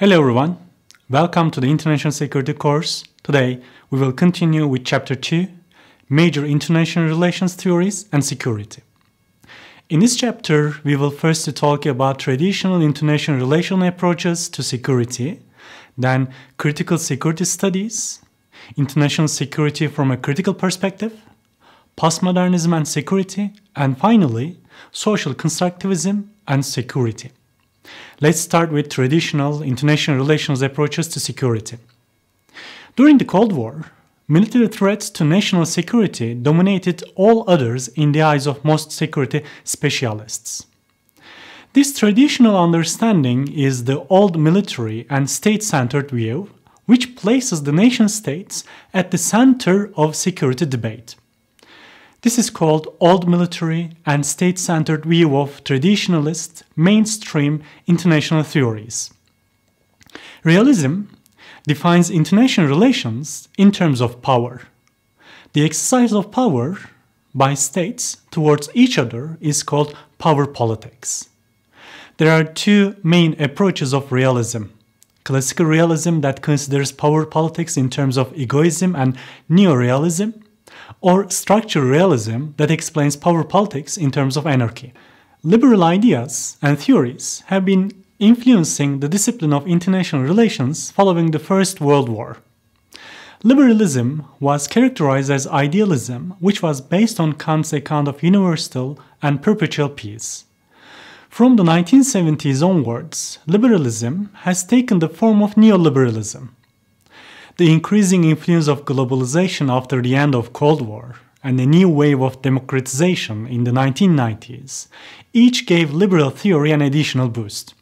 Hello everyone, welcome to the International Security course. Today we will continue with Chapter 2, Major International Relations Theories and Security. In this chapter, we will first talk about traditional international relational approaches to security, then critical security studies, international security from a critical perspective, postmodernism and security, and finally, social constructivism and security. Let's start with traditional international relations approaches to security. During the Cold War, military threats to national security dominated all others in the eyes of most security specialists. This traditional understanding is the old military and state-centered view, which places the nation-states at the center of security debate. This is called old military and state-centered view of traditionalist, mainstream international theories. Realism defines international relations in terms of power. The exercise of power by states towards each other is called power politics. There are two main approaches of realism: classical realism that considers power politics in terms of egoism and neorealism, or structural realism that explains power politics in terms of anarchy. Liberal ideas and theories have been influencing the discipline of international relations following the First World War. Liberalism was characterized as idealism, which was based on Kant's account of universal and perpetual peace. From the 1970s onwards, liberalism has taken the form of neoliberalism. The increasing influence of globalization after the end of Cold War and a new wave of democratization in the 1990s each gave liberal theory an additional boost.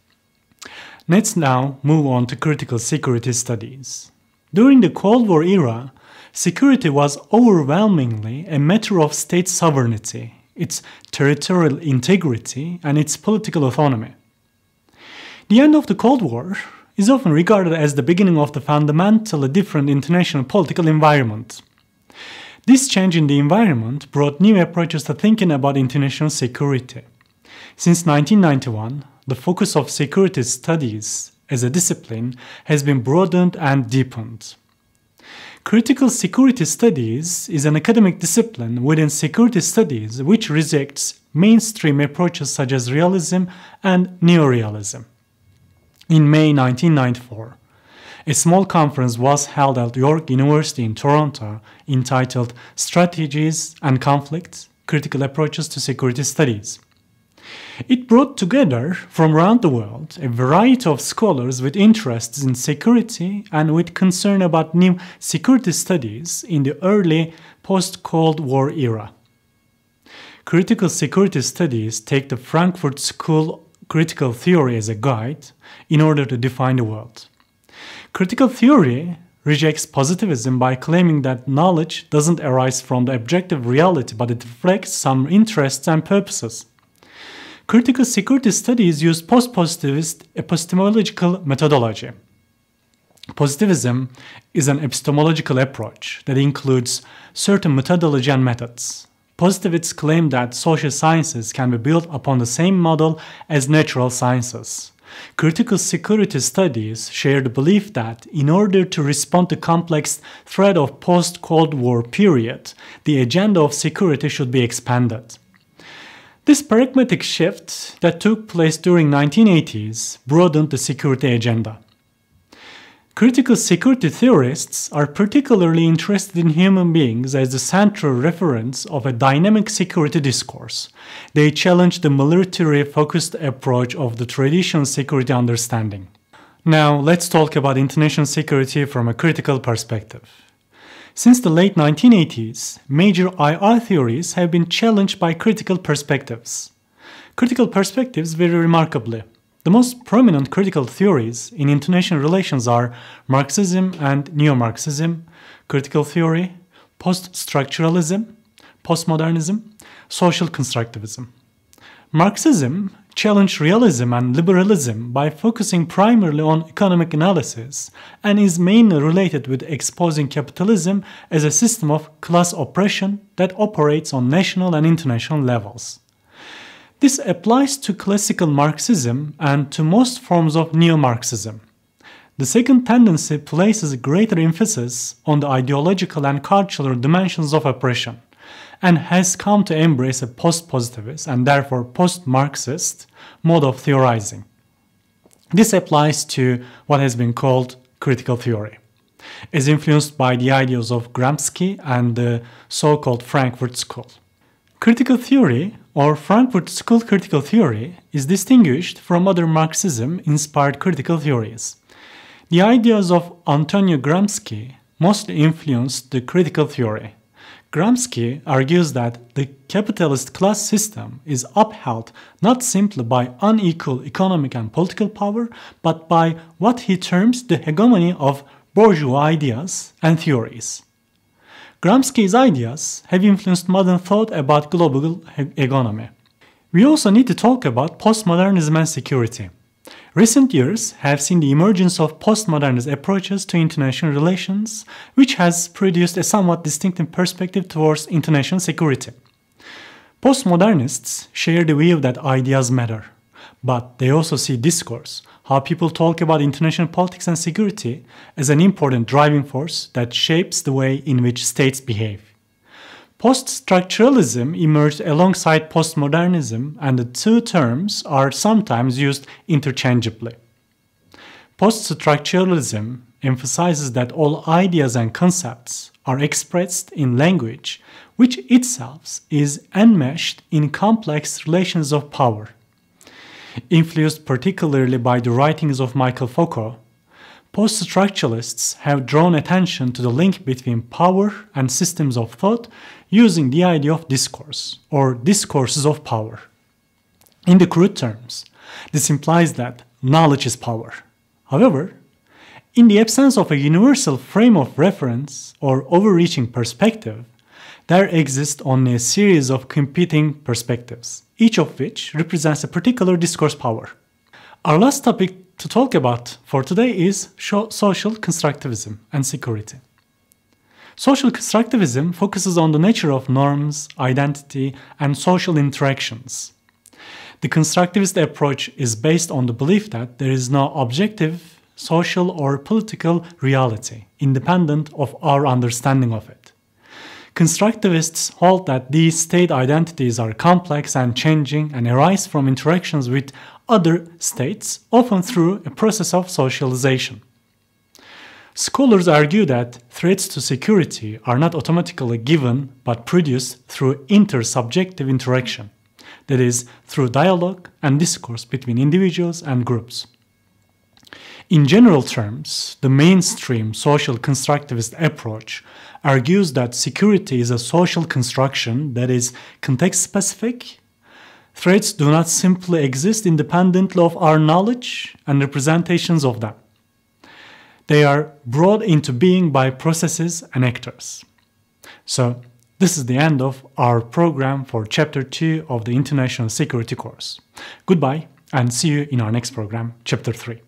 Let's now move on to critical security studies. During the Cold War era, security was overwhelmingly a matter of state sovereignty, its territorial integrity, and its political autonomy. The end of the Cold War is often regarded as the beginning of the fundamentally different international political environment. This change in the environment brought new approaches to thinking about international security. Since 1991, the focus of security studies as a discipline has been broadened and deepened. Critical security studies is an academic discipline within security studies which rejects mainstream approaches such as realism and neorealism. In May 1994, a small conference was held at York University in Toronto entitled Strategies and Conflicts: Critical Approaches to Security Studies. It brought together from around the world a variety of scholars with interests in security and with concern about new security studies in the early post-Cold War era. Critical security studies take the Frankfurt School critical theory as a guide in order to define the world. Critical theory rejects positivism by claiming that knowledge doesn't arise from the objective reality, but it reflects some interests and purposes. Critical security studies use post-positivist epistemological methodology. Positivism is an epistemological approach that includes certain methodology and methods. Positivists claim that social sciences can be built upon the same model as natural sciences. Critical security studies share the belief that in order to respond to complex threat of post-Cold War period, the agenda of security should be expanded. This pragmatic shift that took place during 1980s broadened the security agenda. Critical security theorists are particularly interested in human beings as the central reference of a dynamic security discourse. They challenge the military-focused approach of the traditional security understanding. Now, let's talk about international security from a critical perspective. Since the late 1980s, major IR theories have been challenged by critical perspectives. Critical perspectives vary remarkably. The most prominent critical theories in international relations are Marxism and Neo-Marxism, critical theory, post-structuralism, postmodernism, social constructivism. Marxism challenged realism and liberalism by focusing primarily on economic analysis and is mainly related with exposing capitalism as a system of class oppression that operates on national and international levels. This applies to classical Marxism and to most forms of neo-Marxism. The second tendency places greater emphasis on the ideological and cultural dimensions of oppression, and has come to embrace a post-positivist and therefore post-Marxist mode of theorizing. This applies to what has been called critical theory, is influenced by the ideas of Gramsci and the so-called Frankfurt School. Critical theory, or Frankfurt School critical theory, is distinguished from other Marxism-inspired critical theories. The ideas of Antonio Gramsci mostly influenced the critical theory. Gramsci argues that the capitalist class system is upheld not simply by unequal economic and political power, but by what he terms the hegemony of bourgeois ideas and theories. Gramsci's ideas have influenced modern thought about global economy. We also need to talk about postmodernism and security. Recent years have seen the emergence of postmodernist approaches to international relations, which has produced a somewhat distinctive perspective towards international security. Postmodernists share the view that ideas matter, but they also see discourse, how people talk about international politics and security, as an important driving force that shapes the way in which states behave. Post-structuralism emerged alongside postmodernism, and the two terms are sometimes used interchangeably. Post-structuralism emphasizes that all ideas and concepts are expressed in language, which itself is enmeshed in complex relations of power. Influenced particularly by the writings of Michel Foucault, post-structuralists have drawn attention to the link between power and systems of thought using the idea of discourse, or discourses of power. In the crude terms, this implies that knowledge is power. However, in the absence of a universal frame of reference or overreaching perspective, there exists only a series of competing perspectives, each of which represents a particular discourse power. Our last topic to talk about for today is social constructivism and security. Social constructivism focuses on the nature of norms, identity, and social interactions. The constructivist approach is based on the belief that there is no objective, social, or political reality independent of our understanding of it. Constructivists hold that these state identities are complex and changing and arise from interactions with other states, often through a process of socialization. Scholars argue that threats to security are not automatically given but produced through intersubjective interaction, that is, through dialogue and discourse between individuals and groups. In general terms, the mainstream social constructivist approach argues that security is a social construction that is context-specific. Threats do not simply exist independently of our knowledge and representations of them. They are brought into being by processes and actors. So, this is the end of our program for Chapter 2 of the International Security course. Goodbye, and see you in our next program, Chapter 3.